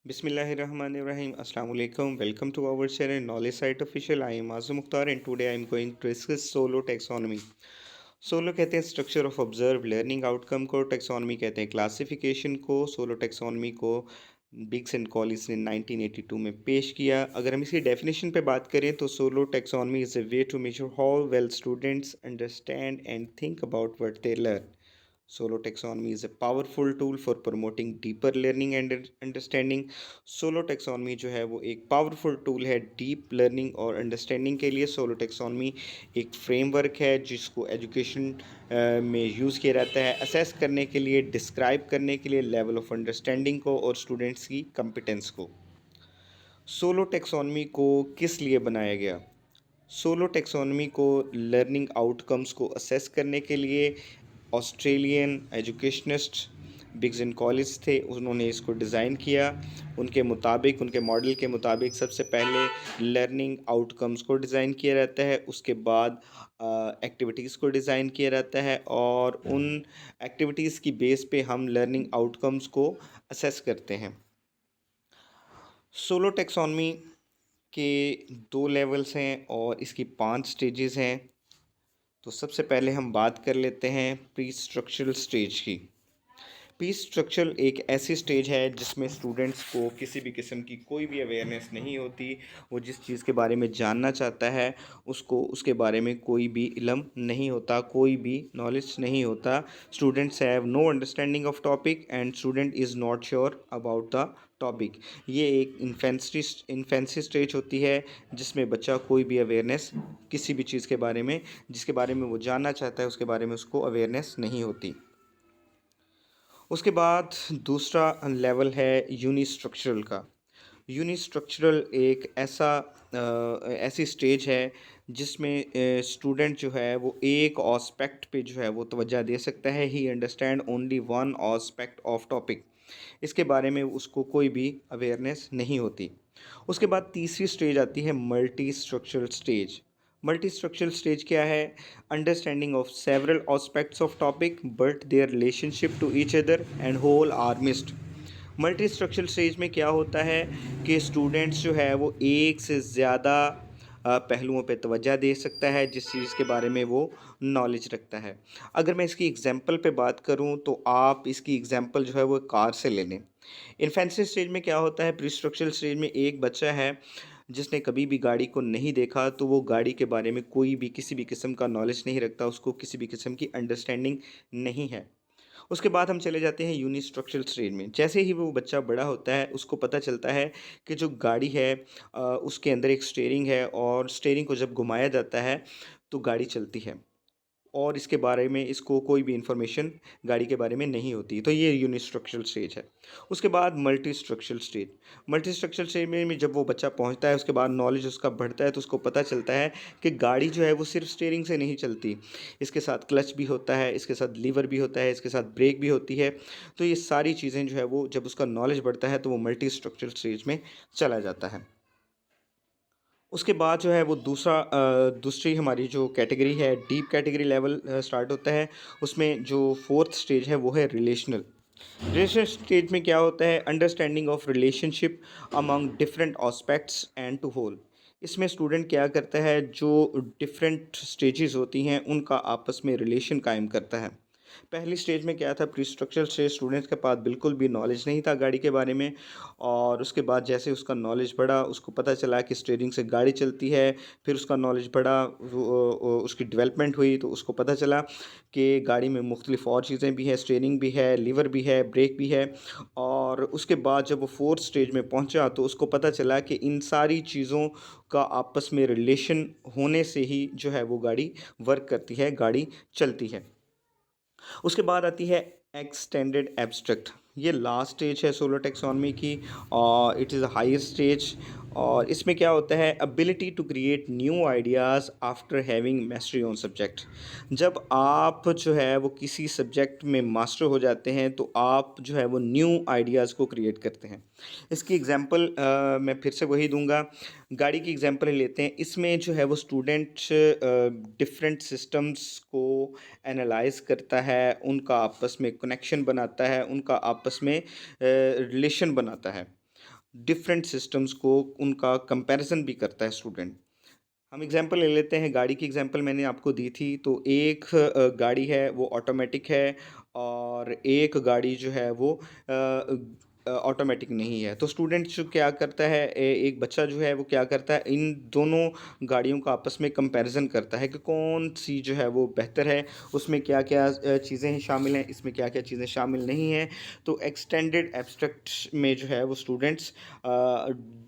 Bismillahirrahmanirrahim. Assalamu alaikum. Welcome to our channel Knowledge Site Official. I am Azam Mukhtar and today I am going to discuss solo taxonomy. Solo कहते हैं structure of observe learning outcome को, taxonomy कहते हैं classification को। Solo taxonomy को बिग्स and Collins ने 1982 में पेश किया। अगर हम इसकी डेफिनेशन पे बात करें तो solo taxonomy is a way to measure how well students understand and think about what they learn. Solo taxonomy is a powerful tool for promoting deeper learning and understanding. Solo taxonomy जो है वो एक powerful tool है deep learning और understanding के लिए। Solo taxonomy एक framework है जिसको एजुकेशन में यूज़ किया जाता है असेस करने के लिए, डिस्क्राइब करने के लिए लेवल ऑफ अंडरस्टैंडिंग को और स्टूडेंट्स की कंपिटेंस को। सोलो टेक्सोनमी को किस लिए बनाया गया? सोलो टेक्सोनमी को लर्निंग आउटकम्स को असेस करने के लिए ऑस्ट्रेलियन एजुकेशनिस्ट बिग्स एंड कॉलिस थे, उन्होंने इसको डिज़ाइन किया। उनके मुताबिक, उनके मॉडल के मुताबिक सबसे पहले लर्निंग आउटकम्स को डिज़ाइन किया जाता है, उसके बाद एक्टिविटीज़ को डिज़ाइन किया जाता है और उन एक्टिविटीज़ की बेस पे हम लर्निंग आउटकम्स को असेस करते हैं। सोलो टेक्सोनमी के 2 लेवल्स हैं और इसकी 5 स्टेजेस हैं। तो सबसे पहले हम बात कर लेते हैं प्री स्ट्रक्चरल स्टेज की। प्री स्ट्रक्चरल एक ऐसी स्टेज है जिसमें स्टूडेंट्स को किसी भी किस्म की कोई भी अवेयरनेस नहीं होती। वो जिस चीज़ के बारे में जानना चाहता है उसको उसके बारे में कोई भी इल्म नहीं होता, कोई भी नॉलेज नहीं होता। Students have no understanding of topic and student is not sure about the topic. ये एक इन्फेंसी स्टेज होती है जिसमें बच्चा कोई भी अवेयरनेस किसी भी चीज़ के बारे में, जिसके बारे में वो जानना चाहता है उसके बारे में उसको अवेयरनेस नहीं होती। उसके बाद दूसरा लेवल है यूनिस्ट्रक्चरल का। यूनिस्ट्रक्चरल एक ऐसी स्टेज है जिसमें स्टूडेंट जो है वो एक ऑस्पेक्ट पे जो है वो तवज्जो दे सकता है। ही understand only one aspect of topic. इसके बारे में उसको कोई भी अवेयरनेस नहीं होती। उसके बाद तीसरी स्टेज आती है multi structural stage. Multi structural stage क्या है? Understanding of several aspects of topic but their relationship to each other and whole are missed. Multi structural stage में क्या होता है कि स्टूडेंट्स जो है वो एक से ज़्यादा पहलुओं पे तवज्जो दे सकता है जिस चीज़ के बारे में वो नॉलेज रखता है। अगर मैं इसकी एग्जांपल पे बात करूँ तो आप इसकी एग्जांपल जो है वो कार से ले लें। इन्फेंसी स्टेज में क्या होता है? प्री स्ट्रक्चरल स्टेज में एक बच्चा है जिसने कभी भी गाड़ी को नहीं देखा, तो वो गाड़ी के बारे में कोई भी किसी भी किस्म का नॉलेज नहीं रखता, उसको किसी भी किस्म की अंडरस्टैंडिंग नहीं है। उसके बाद हम चले जाते हैं यूनिस्ट्रक्चरल स्टेज में। जैसे ही वो बच्चा बड़ा होता है उसको पता चलता है कि जो गाड़ी है उसके अंदर एक स्टीयरिंग है और स्टीयरिंग को जब घुमाया जाता है तो गाड़ी चलती है और इसके बारे में इसको कोई भी इंफॉर्मेशन गाड़ी के बारे में नहीं होती। तो ये यूनिस्ट्रक्चरल स्टेज है। उसके बाद multi structural stage. Multi structural stage में जब वो बच्चा पहुंचता है उसके बाद नॉलेज उसका बढ़ता है तो उसको पता चलता है कि गाड़ी जो है वो सिर्फ स्टीयरिंग से नहीं चलती, इसके साथ क्लच भी होता है, इसके साथ लीवर भी होता है, इसके साथ ब्रेक भी होती है। तो ये सारी चीज़ें जो है वो जब उसका नॉलेज बढ़ता है तो वो मल्टी स्ट्रक्चरल स्टेज में चला जाता है। उसके बाद जो है वो दूसरी हमारी जो कैटेगरी है डीप कैटेगरी लेवल स्टार्ट होता है। उसमें जो फोर्थ स्टेज है वो है रिलेशनल। रिलेशनल स्टेज में क्या होता है? Understanding of relationship among different aspects and to whole. इसमें स्टूडेंट क्या करता है, जो डिफरेंट स्टेजेस होती हैं उनका आपस में रिलेशन कायम करता है। पहली स्टेज में क्या था? प्री स्ट्रक्चरल स्टेज, स्टूडेंट्स के पास बिल्कुल भी नॉलेज नहीं था गाड़ी के बारे में और उसके बाद जैसे उसका नॉलेज बढ़ा उसको पता चला कि स्टीयरिंग से गाड़ी चलती है। फिर उसका नॉलेज बढ़ा, उसकी डेवलपमेंट हुई तो उसको पता चला कि गाड़ी में मुख्तलिफ और चीज़ें भी हैं, स्टीयरिंग भी है, लीवर भी है, ब्रेक भी है। और उसके बाद जब वो फोर्थ स्टेज में पहुंचा तो उसको पता चला कि इन सारी चीज़ों का आपस में रिलेशन होने से ही जो है वो गाड़ी वर्क करती है, गाड़ी चलती है। उसके बाद आती है एक्सटेंडेड एब्स्ट्रैक्ट। ये लास्ट स्टेज है सोलो टेक्सोनमी की और it is a highest stage. और इसमें क्या होता है? Ability to create new ideas after having mastery on subject. जब आप जो है वो किसी सब्जेक्ट में मास्टर हो जाते हैं तो आप जो है वो न्यू आइडियाज़ को क्रिएट करते हैं। इसकी एग्जांपल मैं फिर से वही दूंगा। गाड़ी की एग्जांपल लेते हैं। इसमें जो है वो स्टूडेंट डिफरेंट सिस्टम्स को एनालाइज करता है, उनका आपस में कनेक्शन बनाता है, उनका आपस में रिलेशन बनाता है। डिफरेंट सिस्टम्स को उनका कंपैरिजन भी करता है स्टूडेंट। हम एग्जांपल ले लेते हैं, गाड़ी की एग्जांपल मैंने आपको दी थी, तो एक गाड़ी है वो ऑटोमेटिक है और एक गाड़ी जो है वो ऑटोमेटिक नहीं है। तो स्टूडेंट जो क्या करता है, एक बच्चा जो है वो क्या करता है, इन दोनों गाड़ियों का आपस में कंपैरिजन करता है कि कौन सी जो है वो बेहतर है, उसमें क्या क्या चीज़ें शामिल हैं, इसमें क्या क्या चीज़ें शामिल नहीं हैं। तो एक्सटेंडेड एब्स्ट्रैक्ट में जो है वो स्टूडेंट्स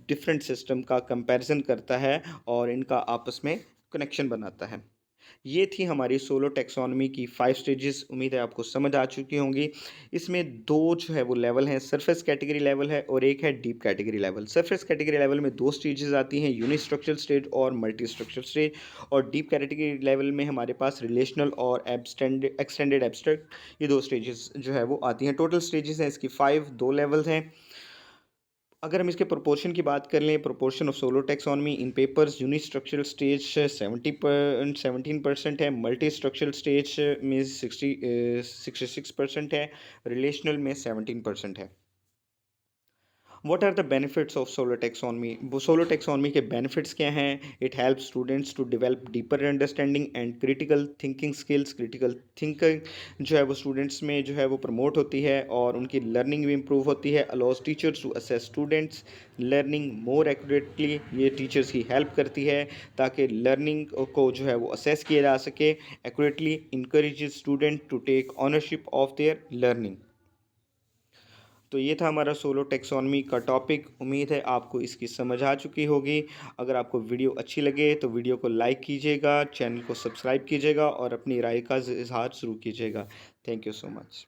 डिफरेंट सिस्टम का कंपैरिजन करता है और इनका आपस में कनेक्शन बनाता है। ये थी हमारी सोलो टैक्सोनॉमी की 5 स्टेजेस। उम्मीद है आपको समझ आ चुकी होंगी। इसमें 2 जो है वो लेवल हैं, सरफेस कैटेगरी लेवल है और एक है deep category level. Surface category level में 2 स्टेजेस आती हैं, यूनिस्ट्रक्चरल स्टेज और मल्टी स्ट्रक्चरल स्टेज। और डीप कैटेगरी लेवल में हमारे पास रिलेशनल और एक्सटेंडेड एब्स्ट्रैक्ट, ये 2 स्टेजेस जो है वो आती हैं। टोटल स्टेजेस हैं इसकी 5, 2 लेवल्स हैं। अगर हम इसके प्रोपोर्शन की बात कर लें, proportion of SOLO taxonomy in papers, unistructural stage 17% है, मल्टी स्ट्रक्चरल स्टेज में 66% है, रिलेशनल में 17% है। What are the benefits of solar taxonomy? Solar taxonomy के बेनिफिट्स क्या हैं? It help students to develop deeper understanding and critical thinking skills. Critical thinking जो है वो स्टूडेंट्स में जो है वो प्रमोट होती है और उनकी लर्निंग भी इम्प्रूव होती है। Allows teachers to assess students learning more accurately, ये टीचर्स की हेल्प करती है ताकि लर्निंग को जो है वो असेस किया जा सके accurately. Encourages student to take ownership of their learning. तो ये था हमारा सोलो टैक्सोनॉमी का टॉपिक। उम्मीद है आपको इसकी समझ आ चुकी होगी। अगर आपको वीडियो अच्छी लगे तो वीडियो को लाइक कीजिएगा, चैनल को सब्सक्राइब कीजिएगा और अपनी राय का इजहार ज़रूर कीजिएगा। Thank you so much.